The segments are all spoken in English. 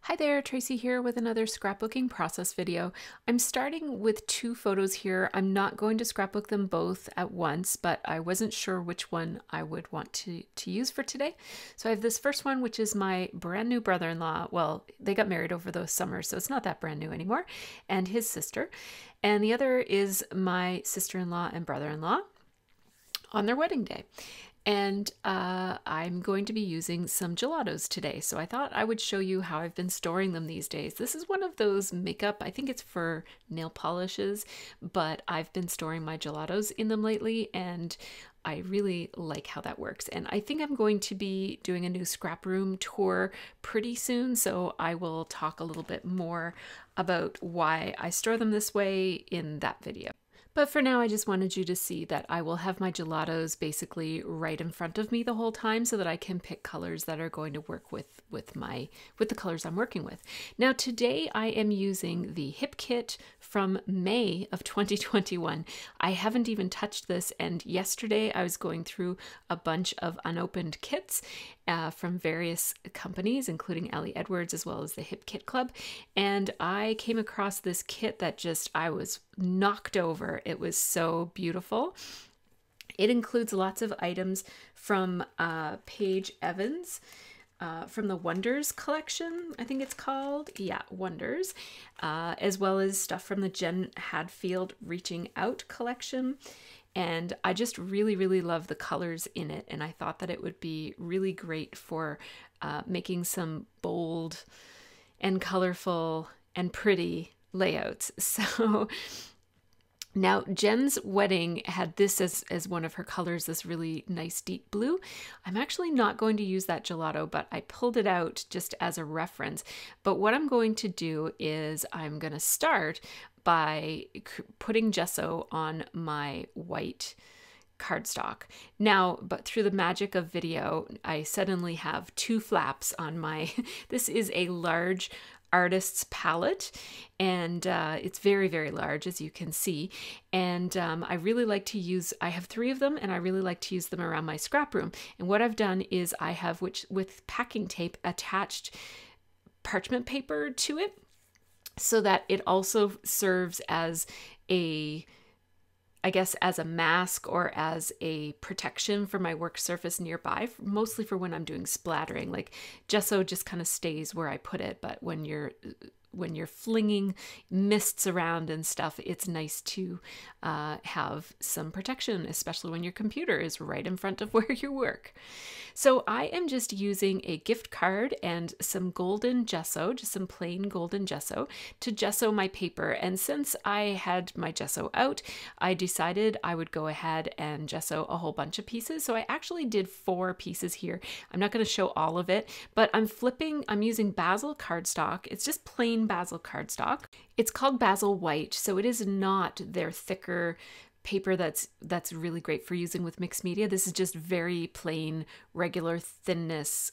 Hi there, Tracy here with another scrapbooking process video. I'm starting with two photos here. I'm not going to scrapbook them both at once, but I wasn't sure which one I would want to use for today. So I have this first one, which is my brand new brother-in-law. Well, they got married over the summer, so it's not that brand new anymore, and his sister. And the other is my sister-in-law and brother-in-law on their wedding day. And I'm going to be using some gelatos today. So I thought I would show you how I've been storing them these days. This is one of those makeup, I think it's for nail polishes, but I've been storing my gelatos in them lately and I really like how that works. And I think I'm going to be doing a new scrap room tour pretty soon. So I will talk a little bit more about why I store them this way in that video. But for now, I just wanted you to see that I will have my gelatos basically right in front of me the whole time so that I can pick colors that are going to work with the colors I'm working with. Now today I am using the Hip Kit from May of 2021. I haven't even touched this, and yesterday I was going through a bunch of unopened kits from various companies, including Ellie Edwards as well as the Hip Kit Club, and I came across this kit that I was knocked over. It was so beautiful. It includes lots of items from Paige Evans, from the Wonders collection, I think it's called. Yeah, Wonders, as well as stuff from the Jen Hadfield Reaching Out collection. And I just really, really love the colors in it. And I thought that it would be really great for making some bold and colorful and pretty layouts. So now Jen's wedding had this as one of her colors, this really nice deep blue. I'm actually not going to use that gelato, but I pulled it out just as a reference. But what I'm going to do is I'm going to start by putting gesso on my white cardstock. Now, but through the magic of video, I suddenly have two flaps on my, this is a large artist's palette, and it's very, very large, as you can see. And I really like to use, I have three of them, and I really like to use them around my scrap room. And what I've done is I have, with packing tape, attached parchment paper to it so that it also serves as a, I guess, as a mask or as a protection for my work surface nearby, mostly for when I'm doing splattering. Like gesso just kind of stays where I put it, but when you're flinging mists around and stuff, it's nice to have some protection, especially when your computer is right in front of where you work. So I am just using a gift card and some golden gesso, just some plain golden gesso, to gesso my paper. And since I had my gesso out, I decided I would go ahead and gesso a whole bunch of pieces. So I actually did 4 pieces here. I'm not going to show all of it, but I'm using basil cardstock. It's just plain basil cardstock. It's called Basil White, so it is not their thicker paper that's really great for using with mixed media. This is just very plain, regular thinness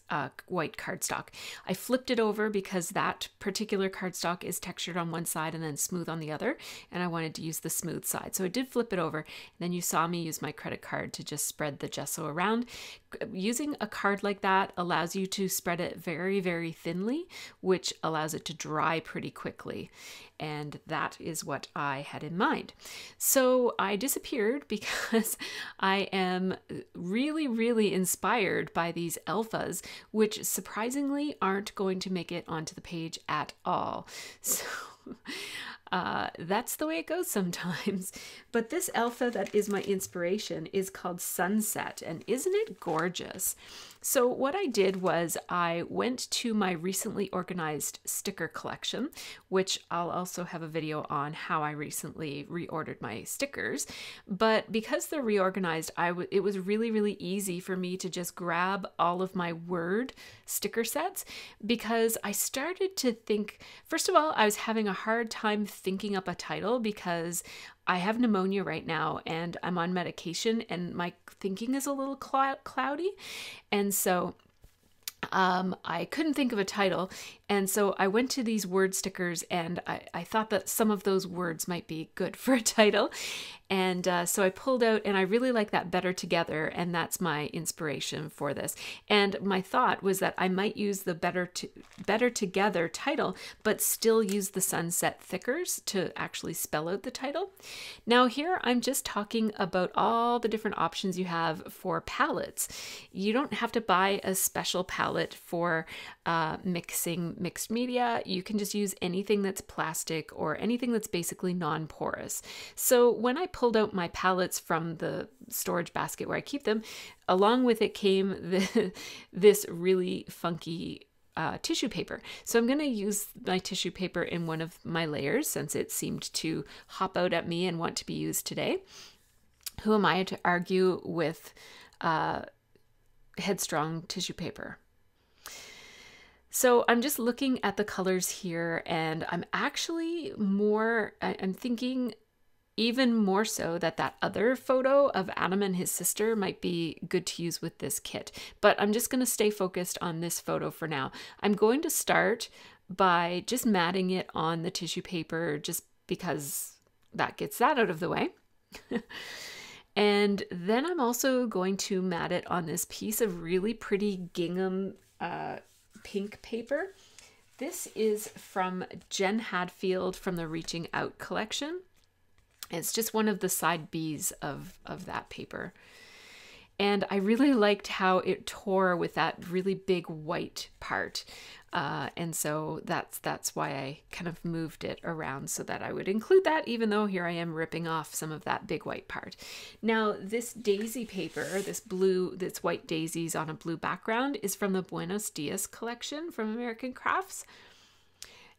white cardstock. I flipped it over because that particular cardstock is textured on one side and then smooth on the other, and I wanted to use the smooth side. So I did flip it over, and then you saw me use my credit card to just spread the gesso around. Using a card like that allows you to spread it very, very thinly, which allows it to dry pretty quickly. And that is what I had in mind. So I disappeared because I am really, really inspired by these alphas, which surprisingly aren't going to make it onto the page at all. So that's the way it goes sometimes. But this alpha that is my inspiration is called Sunset, and isn't it gorgeous? So what I did was I went to my recently organized sticker collection, which I'll also have a video on how I recently reordered my stickers. But because they're reorganized, it was really, really easy for me to just grab all of my Word sticker sets, because I started to think, first of all, I was having a hard time thinking up a title because I have pneumonia right now and I'm on medication and my thinking is a little cloudy. And so I couldn't think of a title. And so I went to these word stickers and I thought that some of those words might be good for a title. And so I pulled out, and I really like that Better Together, and that's my inspiration for this. And my thought was that I might use the Better Together title, but still use the Sunset Thickers to actually spell out the title. Now here I'm just talking about all the different options you have for palettes. You don't have to buy a special palette for mixing mixed media. You can just use anything that's plastic or anything that's basically non-porous. So when I pulled out my palettes from the storage basket where I keep them, along with it came this really funky tissue paper. So I'm going to use my tissue paper in one of my layers since it seemed to hop out at me and want to be used today. Who am I to argue with headstrong tissue paper? So I'm just looking at the colors here, and I'm actually I'm thinking even more so that other photo of Adam and his sister might be good to use with this kit. But I'm just going to stay focused on this photo for now. I'm going to start by just matting it on the tissue paper just because that gets that out of the way. And then I'm also going to mat it on this piece of really pretty gingham pink paper. This is from Jen Hadfield from the Reaching Out collection. It's just one of the side B's of that paper. And I really liked how it tore with that really big white part. And so that's why I kind of moved it around so that I would include that, even though here I am ripping off some of that big white part. Now, this daisy paper, this white daisies on a blue background, is from the Buenos Dias collection from American Crafts.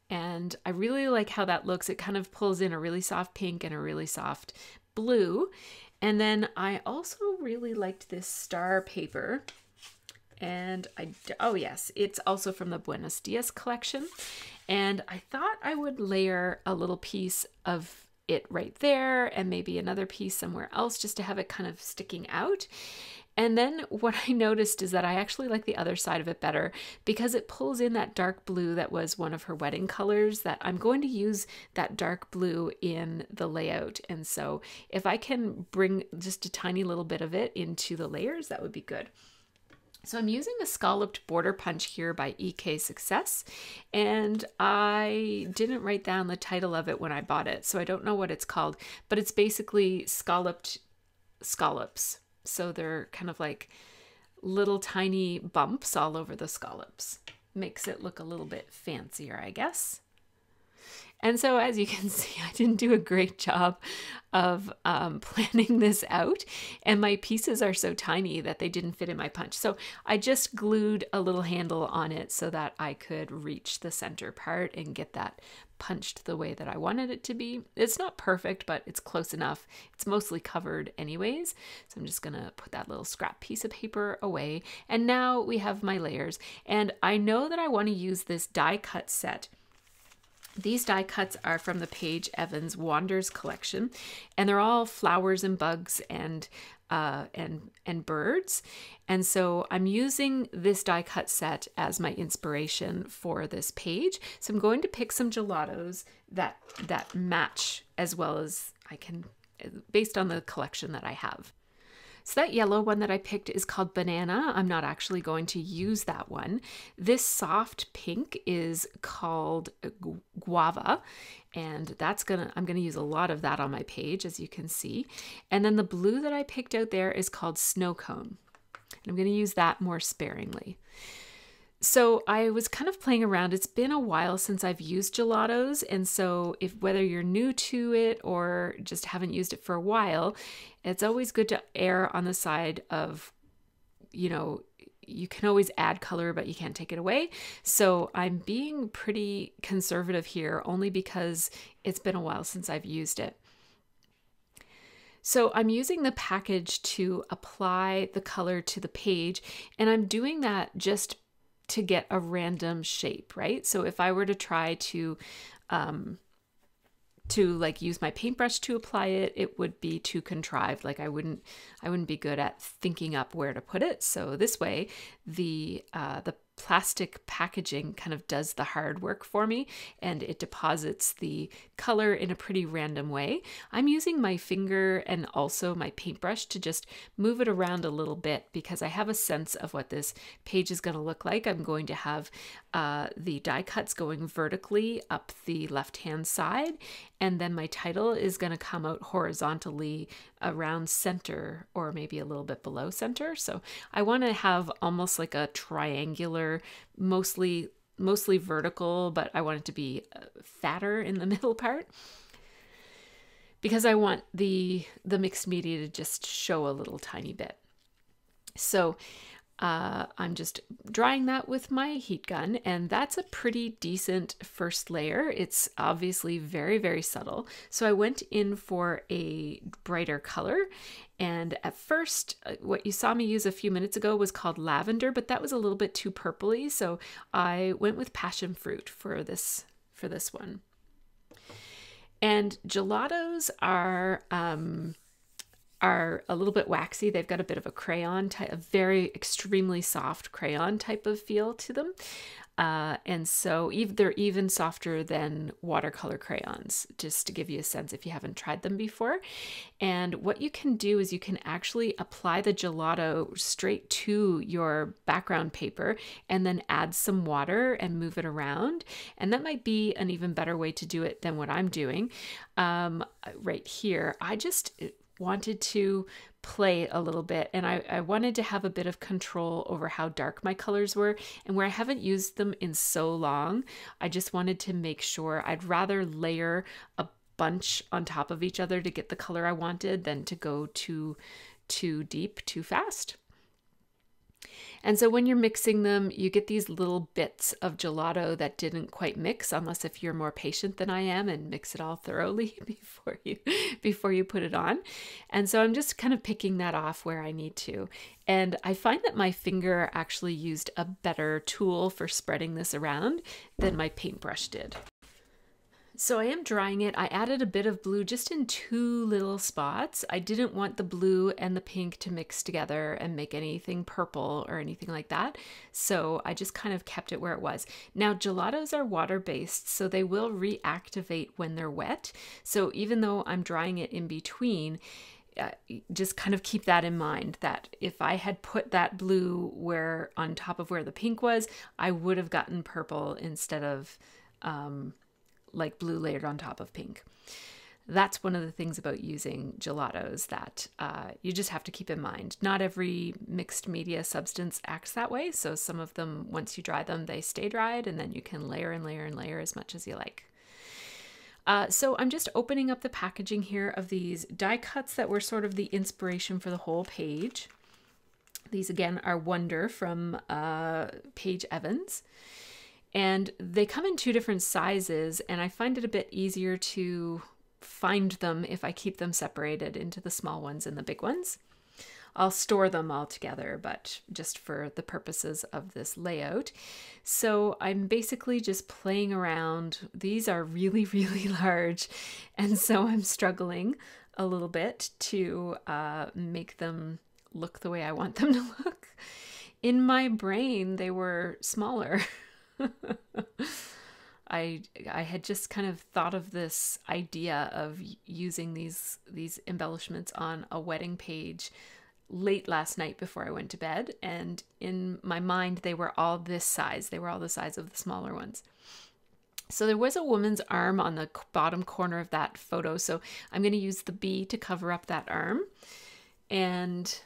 And I really like how that looks. It kind of pulls in a really soft pink and a really soft blue. And then I also really liked this star paper. And oh yes, it's also from the Buenos Dias collection. And I thought I would layer a little piece of it right there and maybe another piece somewhere else just to have it kind of sticking out. And then what I noticed is that I actually like the other side of it better because it pulls in that dark blue that was one of her wedding colors, that I'm going to use that dark blue in the layout. And so if I can bring just a tiny little bit of it into the layers, that would be good. So I'm using a Scalloped border punch here by EK Success, and I didn't write down the title of it when I bought it, so I don't know what it's called, but it's basically scalloped scallops. So they're kind of like little tiny bumps all over the scallops. Makes it look a little bit fancier, I guess. And so as you can see, I didn't do a great job of planning this out, and my pieces are so tiny that they didn't fit in my punch. So I just glued a little handle on it so that I could reach the center part and get that punched the way that I wanted it to be. It's not perfect, but it's close enough. It's mostly covered anyways. So I'm just gonna put that little scrap piece of paper away. And now we have my layers. And I know that I want to use this die cut set. These die cuts are from the Paige Evans Wanders collection, and they're all flowers and bugs and birds. And so I'm using this die cut set as my inspiration for this page. So I'm going to pick some gelatos that match as well as I can, based on the collection that I have. So that yellow one that I picked is called Banana. I'm not actually going to use that one. This soft pink is called Guava, and I'm gonna use a lot of that on my page, as you can see. And then the blue that I picked out there is called Snow Cone, and I'm gonna use that more sparingly. So I was kind of playing around. It's been a while since I've used gelatos, and so whether you're new to it or just haven't used it for a while, it's always good to err on the side of, you know, you can always add color, but you can't take it away. So I'm being pretty conservative here only because it's been a while since I've used it. So I'm using the package to apply the color to the page, and I'm doing that just to get a random shape, right? So if I were to try to like use my paintbrush to apply it, it would be too contrived. Like I wouldn't be good at thinking up where to put it. So this way, the plastic packaging kind of does the hard work for me, and it deposits the color in a pretty random way. I'm using my finger and also my paintbrush to just move it around a little bit because I have a sense of what this page is going to look like. I'm going to have the die cuts going vertically up the left-hand side, and then my title is going to come out horizontally around center, or maybe a little bit below center. So I want to have almost like a triangular, mostly vertical, but I want it to be fatter in the middle part, because I want the mixed media to just show a little tiny bit. So I'm just drying that with my heat gun, and that's a pretty decent first layer. It's obviously very, very subtle. So I went in for a brighter color, and at first what you saw me use a few minutes ago was called lavender, but that was a little bit too purpley, so I went with passion fruit for this one. And gelatos are a little bit waxy. They've got a bit of a crayon type, a very extremely soft crayon type of feel to them. And so they're even softer than watercolor crayons, just to give you a sense if you haven't tried them before. And what you can do is you can actually apply the gelato straight to your background paper and then add some water and move it around. And that might be an even better way to do it than what I'm doing. Right here, I just wanted to play a little bit, and I wanted to have a bit of control over how dark my colors were, and where I haven't used them in so long, I just wanted to make sure. I'd rather layer a bunch on top of each other to get the color I wanted than to go too deep too fast. And so when you're mixing them, you get these little bits of gelato that didn't quite mix, unless if you're more patient than I am and mix it all thoroughly before you put it on. And so I'm just kind of picking that off where I need to. And I find that my finger actually used a better tool for spreading this around than my paintbrush did. So I am drying it. I added a bit of blue just in 2 little spots. I didn't want the blue and the pink to mix together and make anything purple or anything like that. So I just kind of kept it where it was. Now gelatos are water-based, so they will reactivate when they're wet. So even though I'm drying it in between, just kind of keep that in mind, that if I had put that blue on top of where the pink was, I would have gotten purple instead of like blue layered on top of pink. That's one of the things about using gelatos that you just have to keep in mind. Not every mixed media substance acts that way. So some of them, once you dry them, they stay dried, and then you can layer and layer and layer as much as you like. So I'm just opening up the packaging here of these die cuts that were sort of the inspiration for the whole page. These again are Wonder from Paige Evans. And they come in 2 different sizes, and I find it a bit easier to find them if I keep them separated into the small ones and the big ones. I'll store them all together, but just for the purposes of this layout. So I'm basically just playing around. These are really, really large, and so I'm struggling a little bit to make them look the way I want them to look. In my brain, they were smaller. I had just kind of thought of this idea of using these embellishments on a wedding page late last night before I went to bed, and in my mind they were all this size. They were all the size of the smaller ones. So there was a woman's arm on the bottom corner of that photo, so I'm going to use the B to cover up that arm, and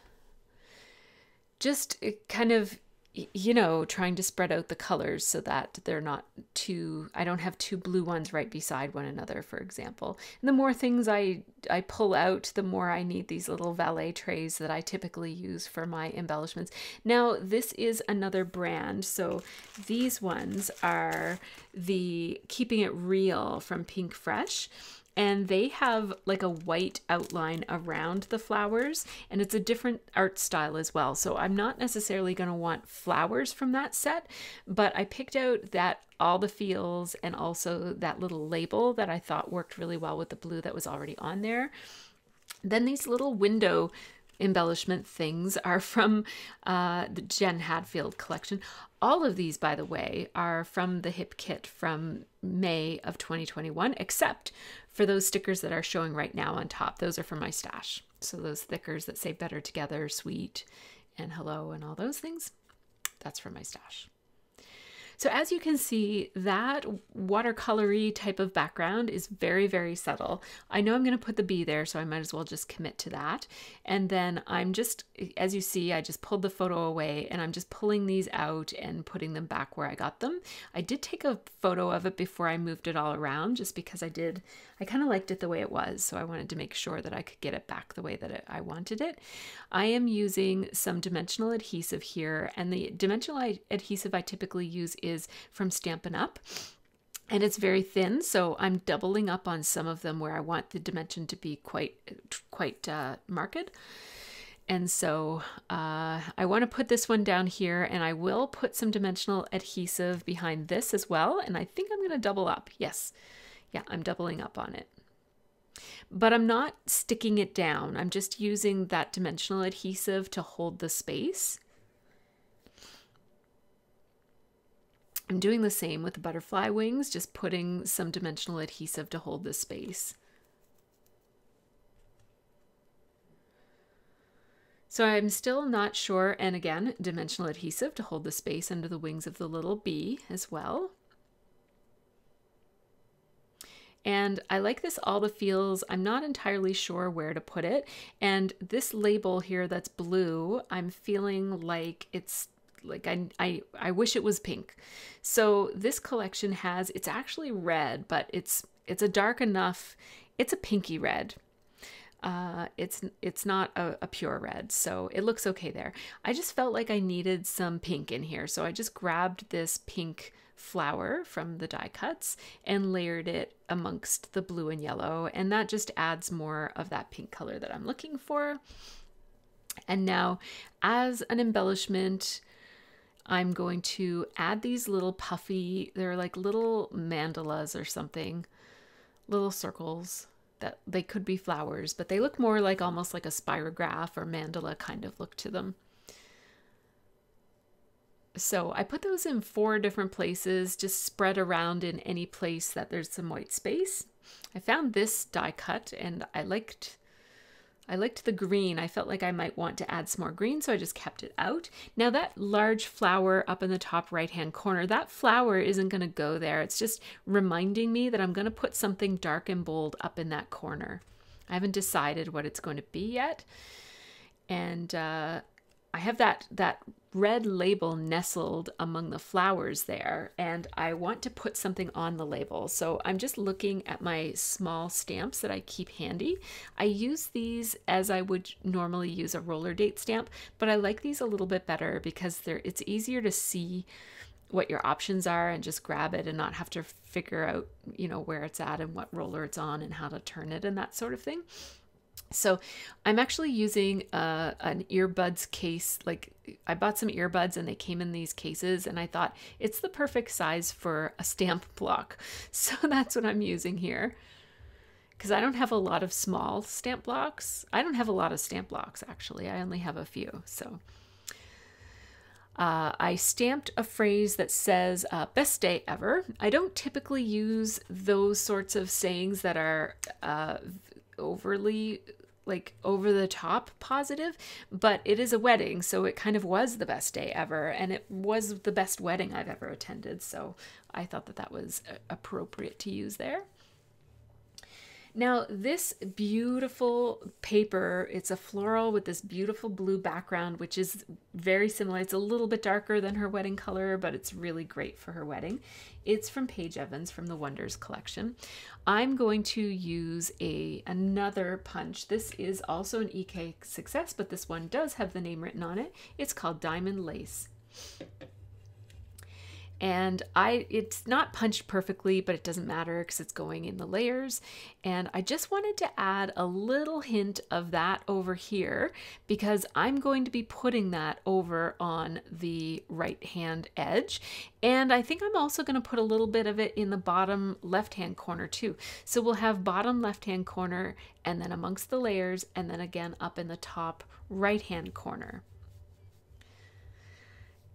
just kind of, you know, trying to spread out the colors so that they're not I don't have 2 blue ones right beside one another, for example. And the more things I pull out, the more I need these little valet trays that I typically use for my embellishments. Now, this is another brand. So these ones are the Keeping It Real from Pink Fresh. And they have like a white outline around the flowers, and it's a different art style as well. So I'm not necessarily going to want flowers from that set, but I picked out that All the Feels and also that little label that I thought worked really well with the blue that was already on there. Then these little window embellishment things are from the Jen Hadfield collection. All of these, by the way, are from the Hip Kit from May of 2021, except for those stickers that are showing right now on top. Those are from my stash. So those stickers that say better together, sweet, and hello, and all those things, that's from my stash. So as you can see, that watercolory type of background is very, very subtle. I know I'm going to put the bee there, so I might as well just commit to that. And then I'm just, as you see, I just pulled the photo away and I'm just pulling these out and putting them back where I got them. I did take a photo of it before I moved it all around, just because I kind of liked it the way it was. So I wanted to make sure that I could get it back the way that I wanted it. I am using some dimensional adhesive here, and the dimensional adhesive I typically use is from Stampin' Up, and it's very thin, so I'm doubling up on some of them where I want the dimension to be quite marked. And so I want to put this one down here, and I will put some dimensional adhesive behind this as well, and I think I'm going to double up. Yes, yeah, I'm doubling up on it. But I'm not sticking it down. I'm just using that dimensional adhesive to hold the space. I'm doing the same with the butterfly wings, just putting some dimensional adhesive to hold the space. So I'm still not sure, and again, dimensional adhesive to hold the space under the wings of the little bee as well. And I like this all the feels. I'm not entirely sure where to put it. And this label here that's blue, I'm feeling like it's like I wish it was pink. So this collection has, it's actually red, but it's a dark enough, it's a pinky red. It's not a pure red, so it looks okay there. I just felt like I needed some pink in here, so I just grabbed this pink flower from the die cuts and layered it amongst the blue and yellow, and that just adds more of that pink color that I'm looking for. And now, as an embellishment, I'm going to add these little puffy, they're like little mandalas or something, little circles that they could be flowers, but they look more like almost like a spirograph or mandala kind of look to them. So I put those in 4 different places, just spread around in any place that there's some white space. I found this die cut and I liked the green. I felt like I might want to add some more green, so I just kept it out. Now that large flower up in the top right-hand corner, that flower isn't going to go there. It's just reminding me that I'm going to put something dark and bold up in that corner. I haven't decided what it's going to be yet. And I have that red label nestled among the flowers there, and I want to put something on the label. So I'm just looking at my small stamps that I keep handy. I use these as I would normally use a roller date stamp, but I like these a little bit better because it's easier to see what your options are and just grab it and not have to figure out, you know, where it's at and what roller it's on and how to turn it and that sort of thing. So I'm actually using an earbuds case. Like, I bought some earbuds and they came in these cases, and I thought it's the perfect size for a stamp block. So that's what I'm using here, because I don't have a lot of small stamp blocks. I don't have a lot of stamp blocks, actually. I only have a few. So I stamped a phrase that says best day ever. I don't typically use those sorts of sayings that are overly like over the top positive, but it is a wedding, so it kind of was the best day ever, and it was the best wedding I've ever attended, so I thought that that was appropriate to use there. Now this beautiful paper, it's a floral with this beautiful blue background, which is very similar. It's a little bit darker than her wedding color, but it's really great for her wedding. It's from Paige Evans from the Wonders collection. I'm going to use another punch. This is also an EK Success, but this one does have the name written on it. It's called Diamond Lace. And it's not punched perfectly, but it doesn't matter because it's going in the layers. And I just wanted to add a little hint of that over here because I'm going to be putting that over on the right-hand edge. And I think I'm also going to put a little bit of it in the bottom left-hand corner too. So we'll have bottom left-hand corner and then amongst the layers and then again up in the top right-hand corner.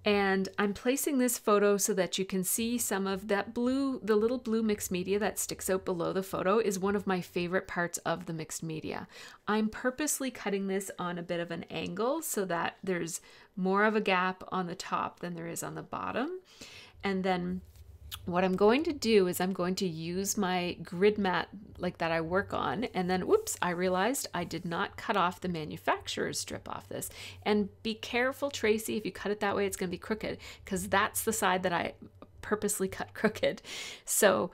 And I'm placing this photo so that you can see some of that blue, the little blue mixed media that sticks out below the photo is one of my favorite parts of the mixed media. I'm purposely cutting this on a bit of an angle so that there's more of a gap on the top than there is on the bottom. And then what I'm going to do is I'm going to use my grid mat like that I work on, and then whoops, I realized I did not cut off the manufacturer's strip off this. And be careful, Tracy, if you cut it that way, it's going to be crooked, because that's the side that I purposely cut crooked. So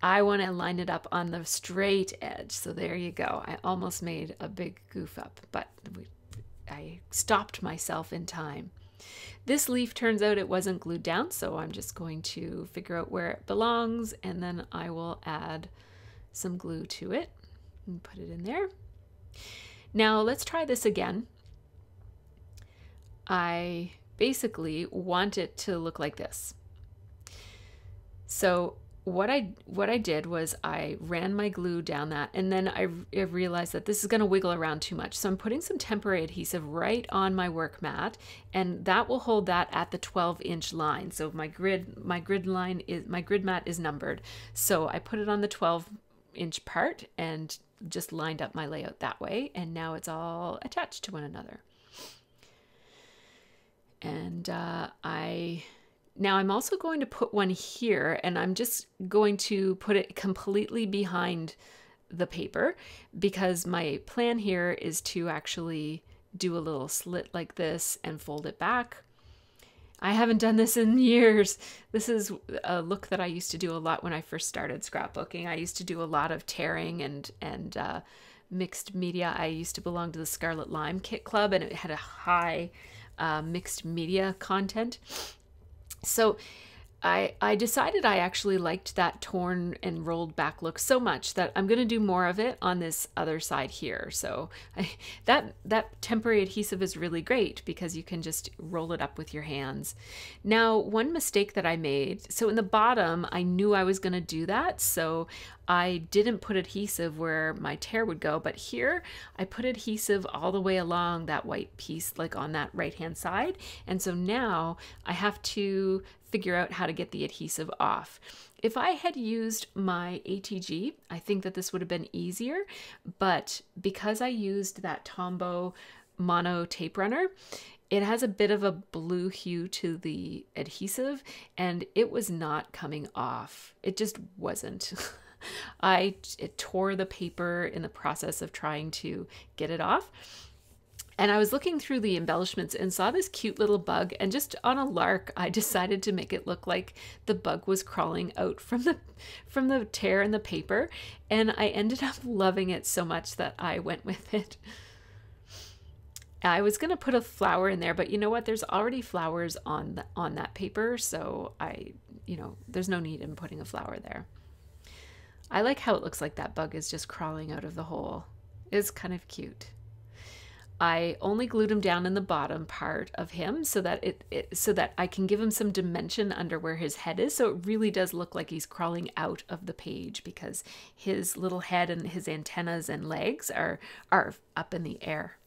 I want to line it up on the straight edge. So there you go. I almost made a big goof up, but I stopped myself in time. This leaf turns out it wasn't glued down, so I'm just going to figure out where it belongs, and then I will add some glue to it and put it in there. Now let's try this again. I basically want it to look like this. So what I did was I ran my glue down that, and then I realized that this is going to wiggle around too much. So I'm putting some temporary adhesive right on my work mat, and that will hold that at the 12-inch line. So my grid mat is numbered. So I put it on the 12-inch part and just lined up my layout that way, and now it's all attached to one another. And now I'm also going to put one here, and I'm just going to put it completely behind the paper, because my plan here is to actually do a little slit like this and fold it back. I haven't done this in years. This is a look that I used to do a lot when I first started scrapbooking. I used to do a lot of tearing and mixed media. I used to belong to the Scarlet Lime Kit Club, and it had a high mixed media content. So I decided I actually liked that torn and rolled back look so much that I'm going to do more of it on this other side here. So that temporary adhesive is really great because you can just roll it up with your hands. Now, one mistake that I made, so in the bottom, I knew I was going to do that, so I didn't put adhesive where my tear would go, but here I put adhesive all the way along that white piece, like on that right-hand side. And so now I have to figure out how to get the adhesive off. If I had used my ATG, I think that this would have been easier, but because I used that Tombow mono tape runner, it has a bit of a blue hue to the adhesive, and it was not coming off. It just wasn't. It tore the paper in the process of trying to get it off. And I was looking through the embellishments and saw this cute little bug, and just on a lark, I decided to make it look like the bug was crawling out from the tear in the paper, and I ended up loving it so much that I went with it. I was going to put a flower in there, but you know what? There's already flowers on that paper, so there's no need in putting a flower there. I like how it looks like that bug is just crawling out of the hole. It's kind of cute. I only glued him down in the bottom part of him so that so that I can give him some dimension under where his head is. So it really does look like he's crawling out of the page, because his little head and his antennas and legs are up in the air.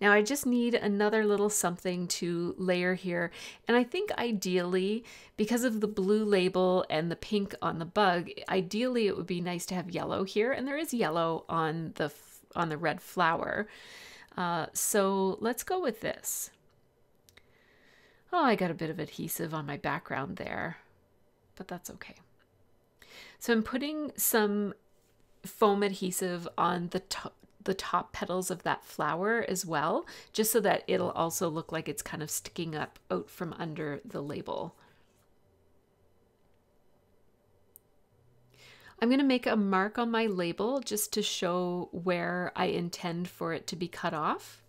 Now I just need another little something to layer here. And I think ideally, because of the blue label and the pink on the bug, ideally it would be nice to have yellow here. And there is yellow on the red flower. So let's go with this. Oh, I got a bit of adhesive on my background there, but that's okay. So I'm putting some foam adhesive on the top petals of that flower as well, just so that it'll also look like it's kind of sticking up out from under the label. I'm going to make a mark on my label just to show where I intend for it to be cut off.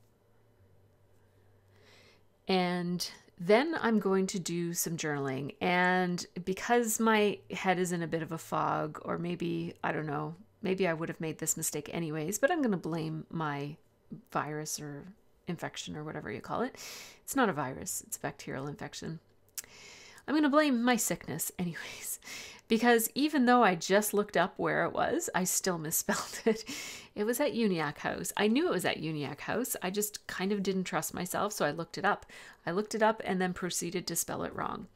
And then I'm going to do some journaling. And because my head is in a bit of a fog, or maybe, I don't know, maybe I would have made this mistake anyways, but I'm going to blame my virus or infection or whatever you call it. It's not a virus, it's a bacterial infection. I'm going to blame my sickness anyways. because even though I just looked up where it was, I still misspelled it. It was at Uniacke House. I knew it was at Uniacke House. I just kind of didn't trust myself, so I looked it up. I looked it up and then proceeded to spell it wrong.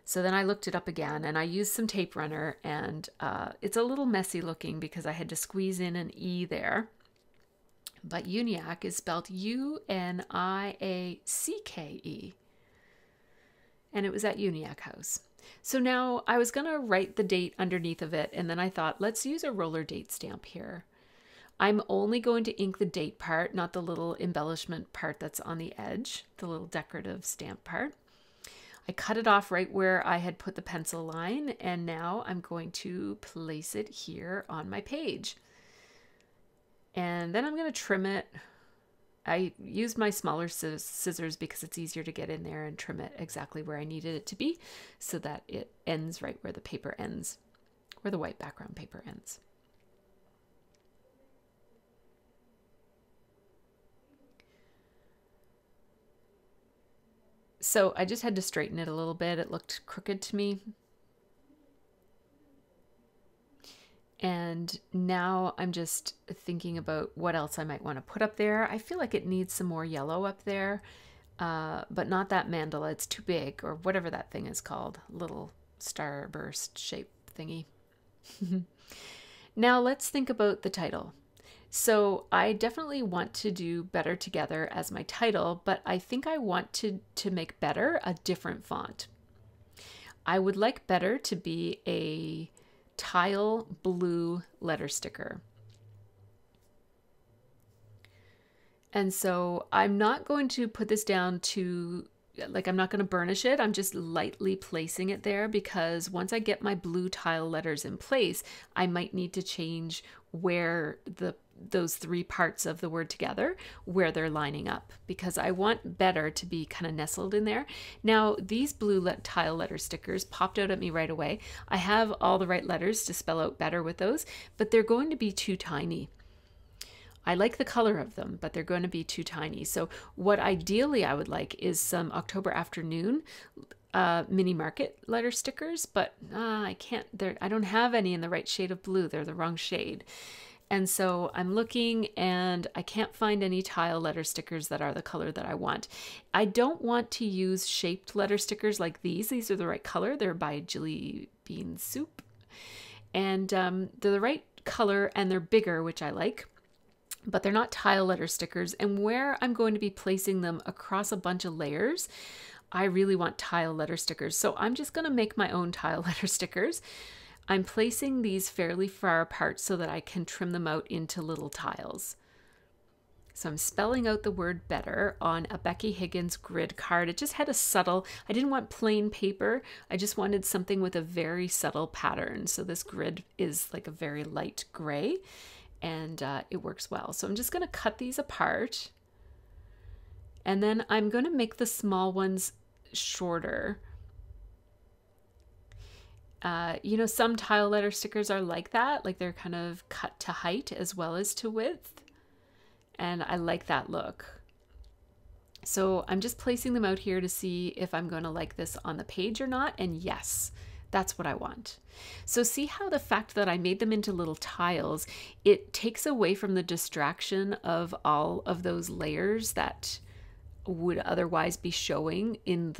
So then I looked it up again and I used some tape runner, and it's a little messy looking because I had to squeeze in an E there. But Uniacke is spelled U-N-I-A-C-K-E. And it was at Uniacke House. So now I was going to write the date underneath of it, and then I thought, let's use a roller date stamp here. I'm only going to ink the date part, not the little embellishment part that's on the edge, the little decorative stamp part. I cut it off right where I had put the pencil line, and now I'm going to place it here on my page. And then I'm going to trim it. I used my smaller scissors because it's easier to get in there and trim it exactly where I needed it to be so that it ends right where the paper ends, where the white background paper ends. So I just had to straighten it a little bit. It looked crooked to me. And now I'm just thinking about what else I might want to put up there. I feel like it needs some more yellow up there, but not that mandala. It's too big, or whatever that thing is called, little starburst shape thingy. Now let's think about the title. So I definitely want to do Better Together as my title, but I think I want to make Better a different font. I would like Better to be a tile blue letter sticker. And so I'm not going to put this down to, like, I'm not going to burnish it. I'm just lightly placing it there because once I get my blue tile letters in place, I might need to change where those three parts of the word together, where they're lining up, because I want Better to be kind of nestled in there. Now, these blue tile letter stickers popped out at me right away. I have all the right letters to spell out Better with those, but they're going to be too tiny. I like the color of them, but they're going to be too tiny. So what ideally I would like is some October Afternoon mini market letter stickers, but I can't, I don't have any in the right shade of blue. They're the wrong shade. And so I'm looking and I can't find any tile letter stickers that are the color that I want. I don't want to use shaped letter stickers like these. These are the right color. They're by Jelly Bean Soup. And they're the right color and they're bigger, which I like. But they're not tile letter stickers. And where I'm going to be placing them across a bunch of layers, I really want tile letter stickers. So I'm just going to make my own tile letter stickers. I'm placing these fairly far apart so that I can trim them out into little tiles. So I'm spelling out the word Better on a Becky Higgins grid card. It just had a subtle, I didn't want plain paper. I just wanted something with a very subtle pattern. So this grid is like a very light gray and it works well. So I'm just going to cut these apart. And then I'm going to make the small ones shorter. You know, some tile letter stickers are like that, like they're kind of cut to height as well as to width. And I like that look. So I'm just placing them out here to see if I'm going to like this on the page or not. And yes, that's what I want. So see how the fact that I made them into little tiles, it takes away from the distraction of all of those layers that would otherwise be showing in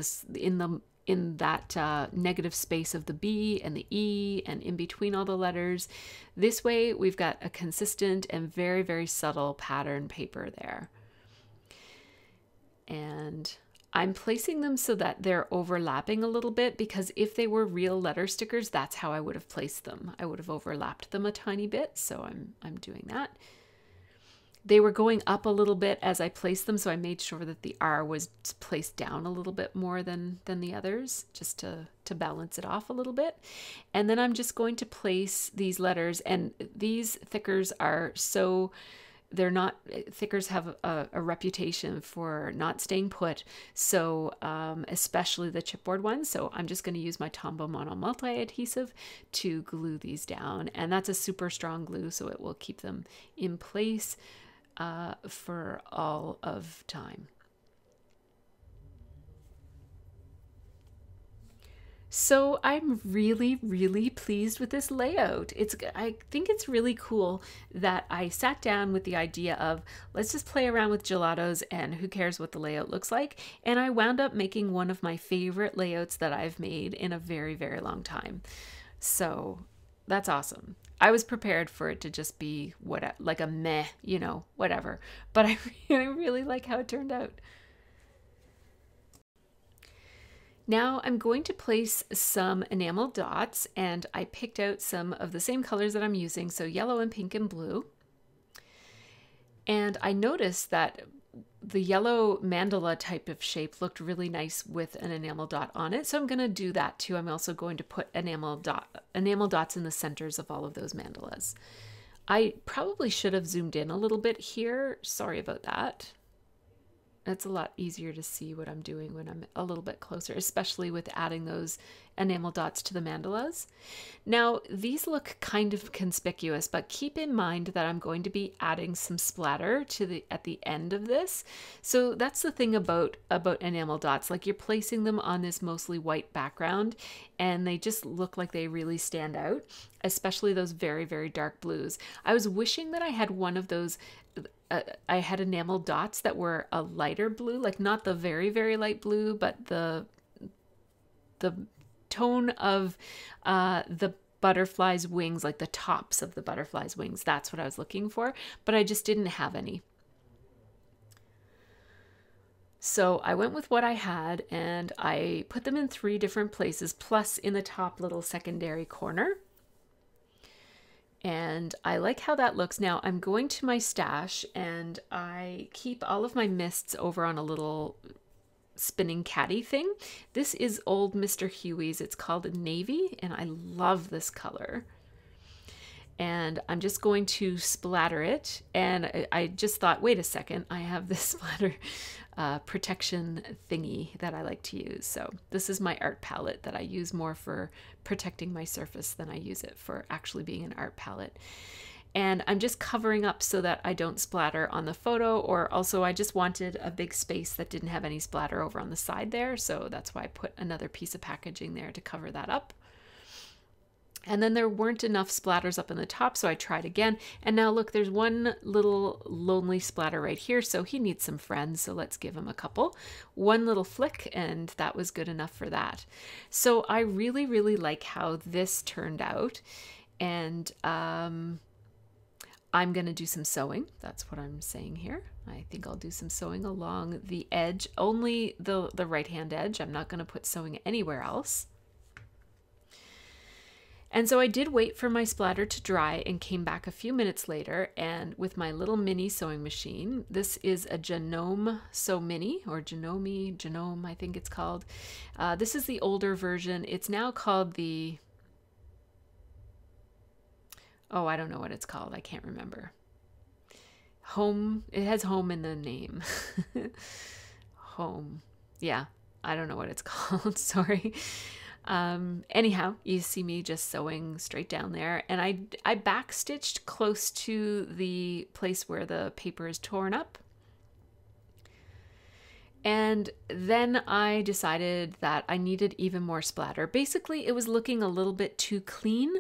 that negative space of the B and the E and in between all the letters. This way we've got a consistent and very, very subtle pattern paper there. And I'm placing them so that they're overlapping a little bit, because if they were real letter stickers, that's how I would have placed them. I would have overlapped them a tiny bit, so I'm doing that. They were going up a little bit as I placed them, so I made sure that the R was placed down a little bit more than the others, just to balance it off a little bit. And then I'm just going to place these letters, and these thickers are so, they're not, thickers have a reputation for not staying put, so especially the chipboard ones. So I'm just going to use my Tombow Mono Multi Adhesive to glue these down, and that's a super strong glue, so it will keep them in place for all of time. So I'm really, really pleased with this layout. I think it's really cool that I sat down with the idea of let's just play around with gelatos and who cares what the layout looks like. And I wound up making one of my favorite layouts that I've made in a very, very long time. So that's awesome. I was prepared for it to just be like a meh, whatever. But I really like how it turned out. Now I'm going to place some enamel dots, and I picked out some of the same colors that I'm using, so yellow and pink and blue. And I noticed that the yellow mandala type of shape looked really nice with an enamel dot on it, so I'm going to do that too. I'm also going to put enamel dots in the centers of all of those mandalas. I probably should have zoomed in a little bit here. Sorry about that. It's a lot easier to see what I'm doing when I'm a little bit closer, especially with adding those enamel dots to the mandalas. Now, these look kind of conspicuous, but keep in mind that I'm going to be adding some splatter at the end of this. So that's the thing about enamel dots, like you're placing them on this mostly white background and they just look like they really stand out, especially those very, very dark blues. I was wishing that I had one of those I had enamel dots that were a lighter blue, like not the very, very light blue, but the tone of the butterfly's wings, like the tops of the butterfly's wings. That's what I was looking for, but I just didn't have any. So I went with what I had and I put them in 3 different places, plus in the top little secondary corner. And I like how that looks. Now I'm going to my stash and I keep all of my mists over on a little spinning caddy thing. This is old Mr. Huey's. It's called Navy and I love this color. And I'm just going to splatter it. And I just thought, wait a second, I have this splatter protection thingy that I like to use. So this is my art palette that I use more for protecting my surface than I use it for actually being an art palette. And I'm just covering up so that I don't splatter on the photo, or also I just wanted a big space that didn't have any splatter over on the side there. So that's why I put another piece of packaging there to cover that up. And then there weren't enough splatters up in the top, so I tried again. And now look, there's one little lonely splatter right here, so he needs some friends, so let's give him a couple. One little flick, and that was good enough for that. So I really, really like how this turned out. And I'm gonna do some sewing. That's what I'm saying here. I think I'll do some sewing along the edge, only the right-hand edge. I'm not gonna put sewing anywhere else. And so I did wait for my splatter to dry and came back a few minutes later, and with my little mini sewing machine, this is a Genome Sew Mini, or Genome, I think it's called. This is the older version. It's now called the, oh, I don't know what it's called. I can't remember. Home, it has home in the name. Home. Yeah, I don't know what it's called. Sorry. Anyhow, you see me just sewing straight down there, and I backstitched close to the place where the paper is torn up. And then I decided that I needed even more splatter. Basically, it was looking a little bit too clean,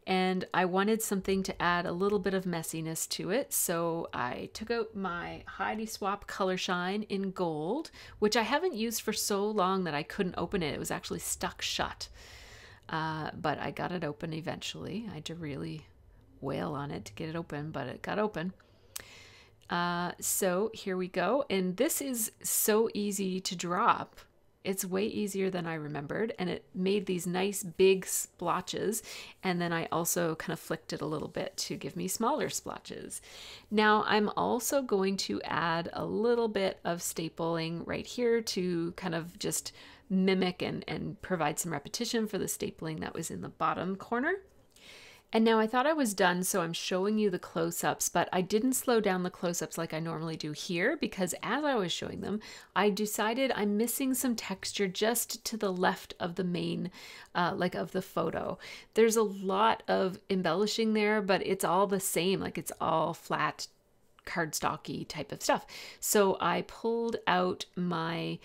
and I wanted something to add a little bit of messiness to it. So I took out my Heidi Swapp Color Shine in gold, which I haven't used for so long that I couldn't open it. It was actually stuck shut. But I got it open eventually. I had to really wail on it to get it open, but it got open. So here we go. And this is so easy to drop. It's way easier than I remembered, and it made these nice big splotches, and then I also kind of flicked it a little bit to give me smaller splotches. Now I'm also going to add a little bit of stapling right here to kind of just mimic and provide some repetition for the stapling that was in the bottom corner. And now I thought I was done, so I'm showing you the close-ups, but I didn't slow down the close-ups like I normally do here, because as I was showing them, I decided I'm missing some texture just to the left of the main, like of the photo. There's a lot of embellishing there, but it's all the same, like it's all flat, cardstocky type of stuff. So I pulled out my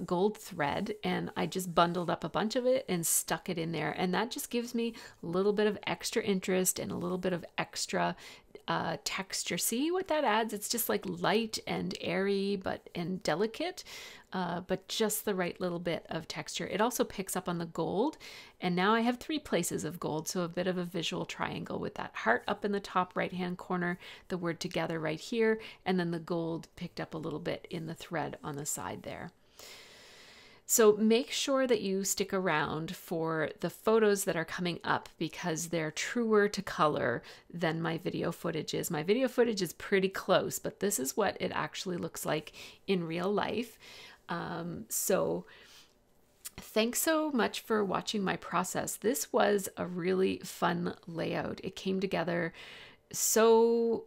gold thread, and I just bundled up a bunch of it and stuck it in there, and that just gives me a little bit of extra interest and a little bit of extra texture. See what that adds? It's just like light and airy and delicate, but just the right little bit of texture. It also picks up on the gold, and now I have 3 places of gold, so a bit of a visual triangle with that heart up in the top right hand corner, the word together right here, and then the gold picked up a little bit in the thread on the side there. So make sure that you stick around for the photos that are coming up, because they're truer to color than my video footage is. My video footage is pretty close, but this is what it actually looks like in real life. So thanks so much for watching my process. This was a really fun layout. It came together so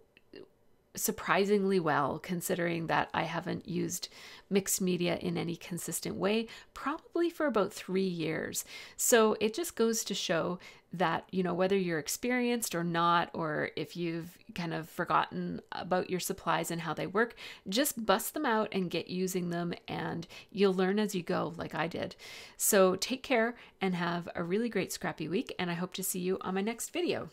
surprisingly well, considering that I haven't used mixed media in any consistent way probably for about 3 years. So it just goes to show that, you know, whether you're experienced or not, or if you've kind of forgotten about your supplies and how they work, just bust them out and get using them, and you'll learn as you go, like I did. So take care and have a really great scrappy week, and I hope to see you on my next video.